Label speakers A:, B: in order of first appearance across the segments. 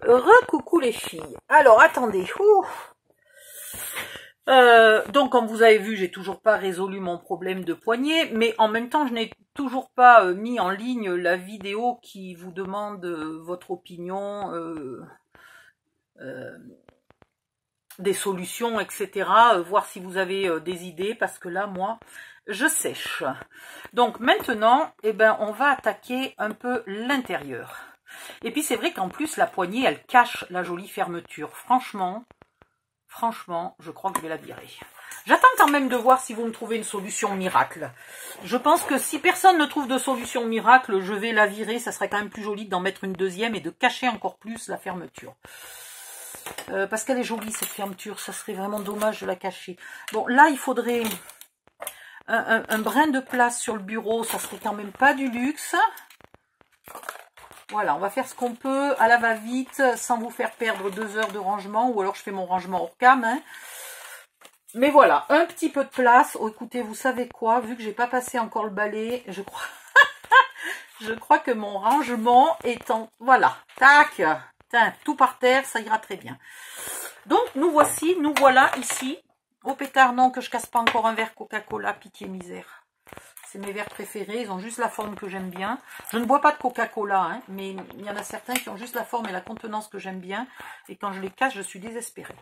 A: Recoucou les filles. Alors attendez. Donc comme vous avez vu, j'ai toujours pas résolu mon problème de poignet, mais en même temps je n'ai toujours pas mis en ligne la vidéo qui vous demande votre opinion, des solutions, etc. Voir si vous avez des idées, parce que là moi je sèche. Donc maintenant, eh ben, on va attaquer un peu l'intérieur. Et puis c'est vrai qu'en plus la poignée elle cache la jolie fermeture. Franchement, je crois que je vais la virer. J'attends quand même de voir si vous me trouvez une solution miracle. Je pense que si personne ne trouve de solution miracle, je vais la virer. Ça serait quand même plus joli d'en mettre une deuxième et de cacher encore plus la fermeture. Parce qu'elle est jolie cette fermeture, ça serait vraiment dommage de la cacher. Bon, là il faudrait un brin de place sur le bureau, ça serait quand même pas du luxe. Voilà, on va faire ce qu'on peut à la va-vite, sans vous faire perdre 2 heures de rangement, ou alors je fais mon rangement hors cam. Hein. Mais voilà, un petit peu de place. Oh, écoutez, vous savez quoi, vu que j'ai pas passé encore le balai, je crois, je crois que mon rangement est en... Voilà, tac, tiens, tout par terre, ça ira très bien. Donc, nous voilà ici. Au pétard, non, que je casse pas encore un verre Coca-Cola, pitié misère. C'est mes verres préférés, ils ont juste la forme que j'aime bien. Je ne bois pas de Coca-Cola, hein, mais il y en a certains qui ont juste la forme et la contenance que j'aime bien. Et quand je les casse, je suis désespérée.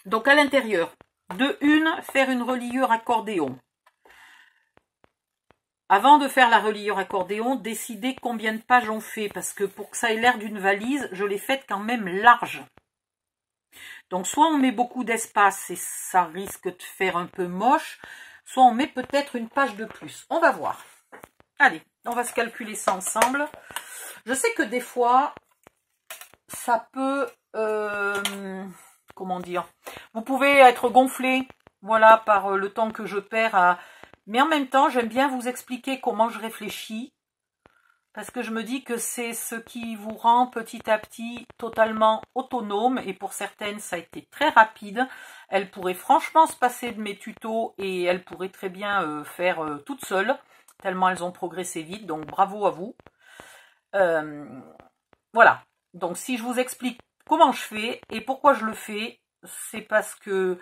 A: Donc à l'intérieur, faire une reliure accordéon. Avant de faire la reliure accordéon, décidez combien de pages on fait, parce que pour que ça ait l'air d'une valise, je l'ai faite quand même large. Donc soit on met beaucoup d'espace et ça risque de faire un peu moche, soit on met peut-être une page de plus. On va voir. Allez, on va se calculer ça ensemble. Je sais que des fois, ça peut... comment dire, vous pouvez être gonflé, voilà, par le temps que je perds à... Mais en même temps, j'aime bien vous expliquer comment je réfléchis. Parce que je me dis que c'est ce qui vous rend petit à petit totalement autonome. Et pour certaines, ça a été très rapide. Elles pourraient franchement se passer de mes tutos et elles pourraient très bien faire toutes seules. Tellement elles ont progressé vite. Donc bravo à vous. Voilà. Donc si je vous explique comment je fais et pourquoi je le fais, c'est parce que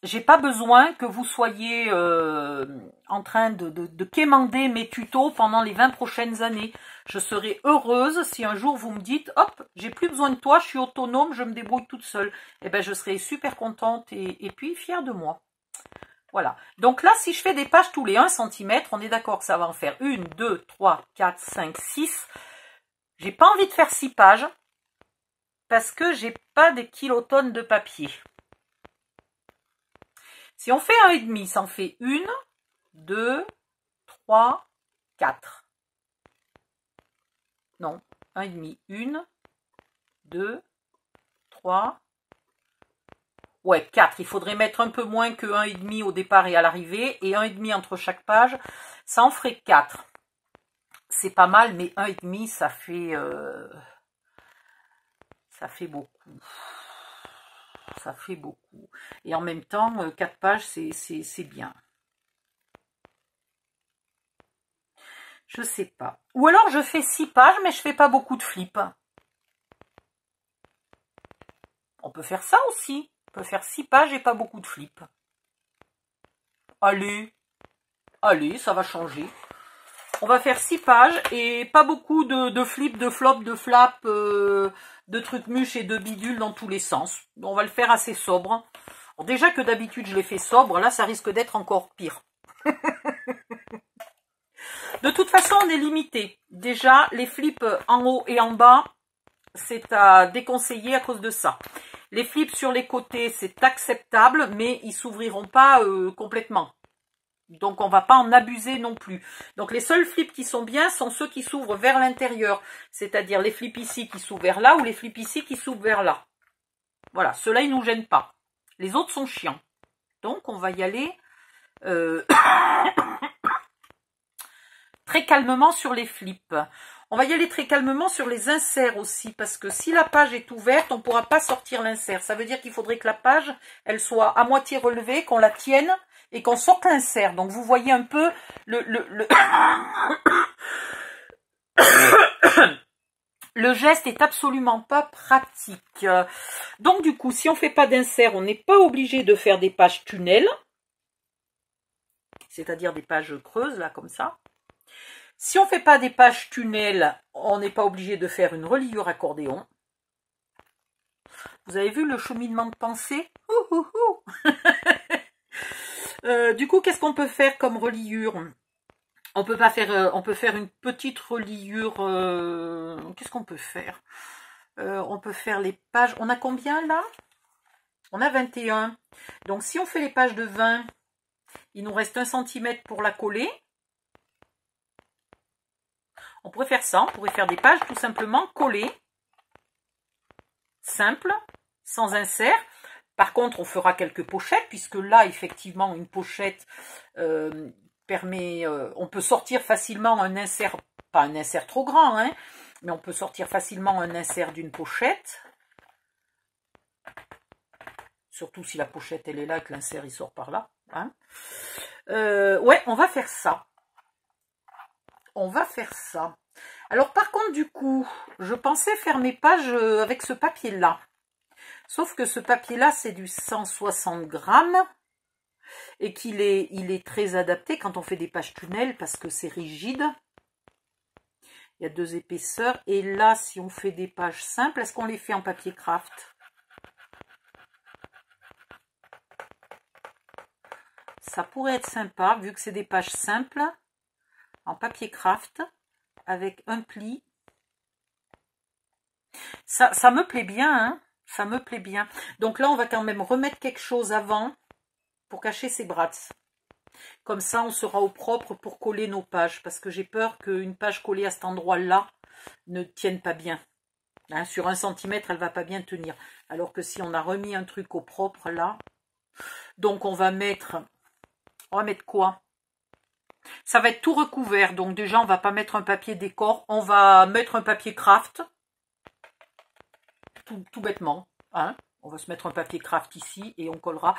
A: j'ai pas besoin que vous soyez en train de quémander mes tutos pendant les 20 prochaines années. Je serai heureuse si un jour vous me dites « Hop, j'ai plus besoin de toi, je suis autonome, je me débrouille toute seule. » Eh bien, je serai super contente et puis fière de moi. Voilà. Donc là, si je fais des pages tous les 1 cm, on est d'accord que ça va en faire 1, 2, 3, 4, 5, 6. J'ai pas envie de faire 6 pages parce que j'ai pas des kilotonnes de papier. Si on fait 1,5, ça en fait 1, 2, 3, 4. Non, 1,5, 1, 2, 3, ouais, 4. Il faudrait mettre un peu moins que 1,5 au départ et à l'arrivée, et 1,5 entre chaque page, ça en ferait 4. C'est pas mal, mais 1,5, ça fait beaucoup. Ça fait beaucoup. Et en même temps, 4 pages, c'est bien. Je sais pas. Ou alors je fais 6 pages, mais je fais pas beaucoup de flips. On peut faire ça aussi. On peut faire 6 pages et pas beaucoup de flips. Allez, ça va changer. On va faire 6 pages et pas beaucoup de flips, de flops, de flaps, de trucs mûches et de bidules dans tous les sens. On va le faire assez sobre. Alors déjà que d'habitude je les fais sobre, là ça risque d'être encore pire. De toute façon on est limité. Déjà les flips en haut et en bas, c'est à déconseiller à cause de ça. Les flips sur les côtés c'est acceptable, mais ils s'ouvriront pas complètement. Donc on va pas en abuser non plus. Donc les seuls flips qui sont bien sont ceux qui s'ouvrent vers l'intérieur. C'est-à-dire les flips ici qui s'ouvrent vers là ou les flips ici qui s'ouvrent vers là. Voilà, ceux-là ils nous gênent pas. Les autres sont chiants. Donc on va y aller très calmement sur les flips. On va y aller très calmement sur les inserts aussi. Parce que si la page est ouverte, on ne pourra pas sortir l'insert. Ça veut dire qu'il faudrait que la page elle soit à moitié relevée, qu'on la tienne et qu'on sorte l'insert. Donc vous voyez un peu le Le geste est absolument pas pratique. Donc du coup, si on ne fait pas d'insert, on n'est pas obligé de faire des pages tunnels. C'est-à-dire des pages creuses, là, comme ça. Si on ne fait pas des pages tunnels, on n'est pas obligé de faire une reliure accordéon. Vous avez vu le cheminement de pensée? Du coup, qu'est-ce qu'on peut faire comme reliure? On peut faire une petite reliure. Qu'est-ce qu'on peut faire? On peut faire les pages. On a combien là? On a 21. Donc si on fait les pages de 20, il nous reste 1 cm pour la coller. On pourrait faire ça. On pourrait faire des pages tout simplement collées. Simple, sans insert. Par contre, on fera quelques pochettes, puisque là, effectivement, une pochette permet... on peut sortir facilement un insert, pas un insert trop grand, hein, mais on peut sortir facilement un insert d'une pochette. Surtout si la pochette, elle est là et que l'insert, il sort par là. Hein. Ouais, on va faire ça. On va faire ça. Alors, par contre, du coup, je pensais faire mes pages avec ce papier-là. Sauf que ce papier-là, c'est du 160 grammes et il est très adapté quand on fait des pages tunnels parce que c'est rigide. Il y a 2 épaisseurs. Et là, si on fait des pages simples, est-ce qu'on les fait en papier craft? Ça pourrait être sympa, vu que c'est des pages simples, en papier craft, avec un pli. Ça me plaît bien, hein. Ça me plaît bien. Donc là, on va quand même remettre quelque chose avant pour cacher ces brats. Comme ça, on sera au propre pour coller nos pages. Parce que j'ai peur qu'une page collée à cet endroit-là ne tienne pas bien. Hein, sur 1 cm, elle ne va pas bien tenir. Alors que si on a remis un truc au propre là. Donc on va mettre quoi? Ça va être tout recouvert. Donc déjà, on ne va pas mettre un papier décor. On va mettre un papier craft. Tout bêtement, hein. On va se mettre un papier craft ici et on collera.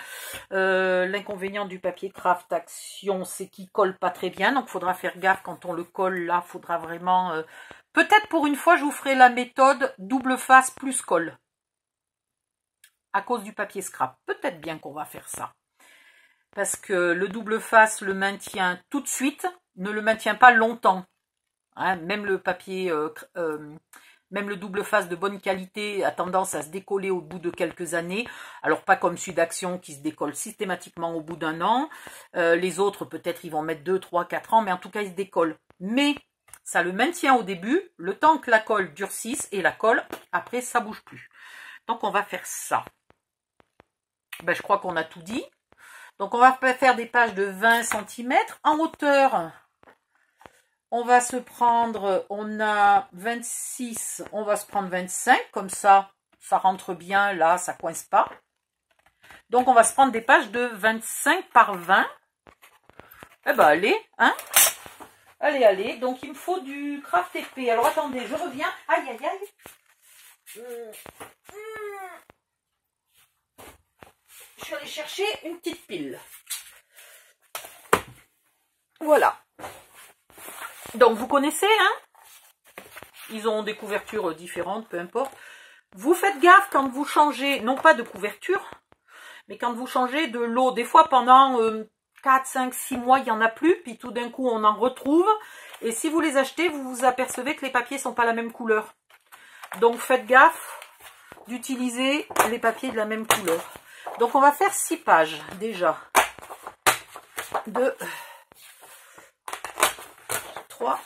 A: L'inconvénient du papier craft action, c'est qu'il colle pas très bien. Donc, il faudra faire gaffe quand on le colle là. Il faudra vraiment... Peut-être pour une fois, je vous ferai la méthode double face plus colle. À cause du papier scrap. Peut-être bien qu'on va faire ça. Parce que le double face le maintient tout de suite. Ne le maintient pas longtemps. Hein, même le papier... Même le double face de bonne qualité a tendance à se décoller au bout de quelques années. Alors pas comme celui d'Action qui se décolle systématiquement au bout d'1 an. Les autres peut-être ils vont mettre 2, 3, 4 ans, mais en tout cas ils se décollent. Mais ça le maintient au début, le temps que la colle durcisse et la colle, après ça bouge plus. Donc on va faire ça. Ben, je crois qu'on a tout dit. Donc on va faire des pages de 20 cm en hauteur. On va se prendre, on a 26, on va se prendre 25, comme ça, ça rentre bien, là, ça coince pas. Donc, on va se prendre des pages de 25 par 20. Eh ben, allez, hein. Allez, allez. Donc, il me faut du craft épais. Alors, attendez, je reviens. Aïe, aïe, aïe. Je suis allée chercher une petite pile. Voilà. Donc, vous connaissez, hein? Ils ont des couvertures différentes, peu importe. Vous faites gaffe quand vous changez, non pas de couverture, mais quand vous changez de lot. Des fois, pendant 4, 5, 6 mois, il n'y en a plus, puis tout d'un coup, on en retrouve. Et si vous les achetez, vous vous apercevez que les papiers ne sont pas la même couleur. Donc, faites gaffe d'utiliser les papiers de la même couleur. Donc, on va faire 6 pages, déjà. 2, 3,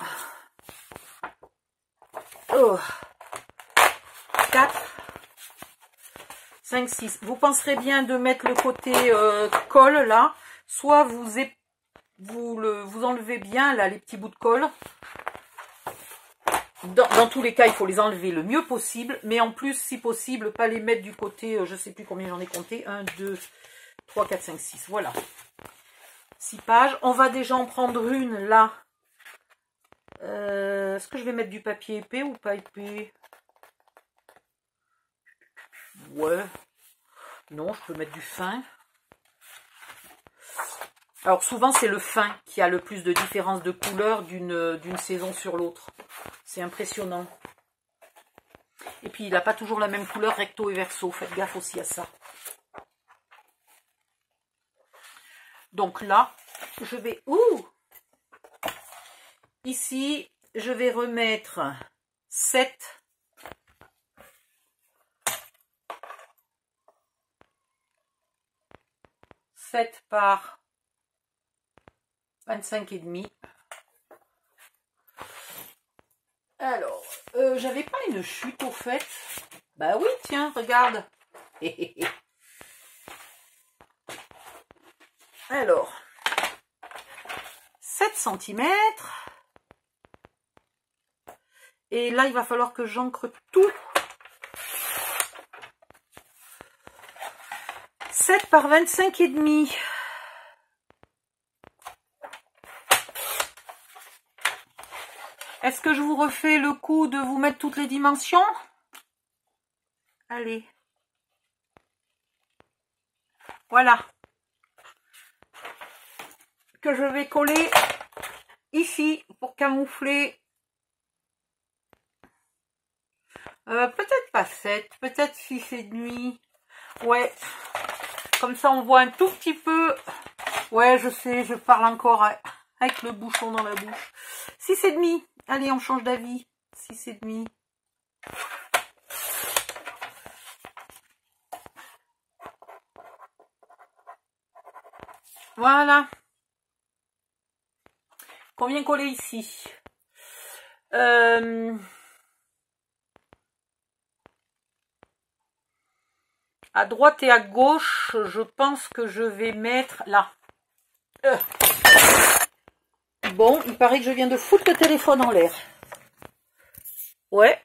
A: 4, 5, 6. Vous penserez bien de mettre le côté colle là. Soit vous enlevez bien là les petits bouts de colle. Dans tous les cas, il faut les enlever le mieux possible. Mais en plus, si possible, pas les mettre du côté, je ne sais plus combien j'en ai compté. 1, 2, 3, 4, 5, 6. Voilà. 6 pages. On va déjà en prendre une là. Est-ce que je vais mettre du papier épais ou pas épais? Ouais. Non, je peux mettre du fin. Alors souvent c'est le fin qui a le plus de différence de couleur d'une saison sur l'autre. C'est impressionnant. Et puis, il n'a pas toujours la même couleur recto et verso. Faites gaffe aussi à ça. Donc là, je vais... Ici, je vais remettre 7. Par 25,5. Alors, j'avais pas une chute au fait. Bah oui, tiens, regarde. Alors, 7 cm. Et là, il va falloir que j'encre tout. 7 par 25,5. Est-ce que je vous refais le coup de vous mettre toutes les dimensions? Allez. Voilà. Que je vais coller ici pour camoufler. Peut-être pas 7, peut-être 6,5. Ouais. Comme ça, on voit un tout petit peu. Ouais, je sais, je parle encore avec le bouchon dans la bouche. 6,5. Allez, on change d'avis. 6,5. Voilà. Qu'on vient coller ici. À droite et à gauche, je pense que je vais mettre là. Bon, il paraît que je viens de foutre le téléphone en l'air. Ouais.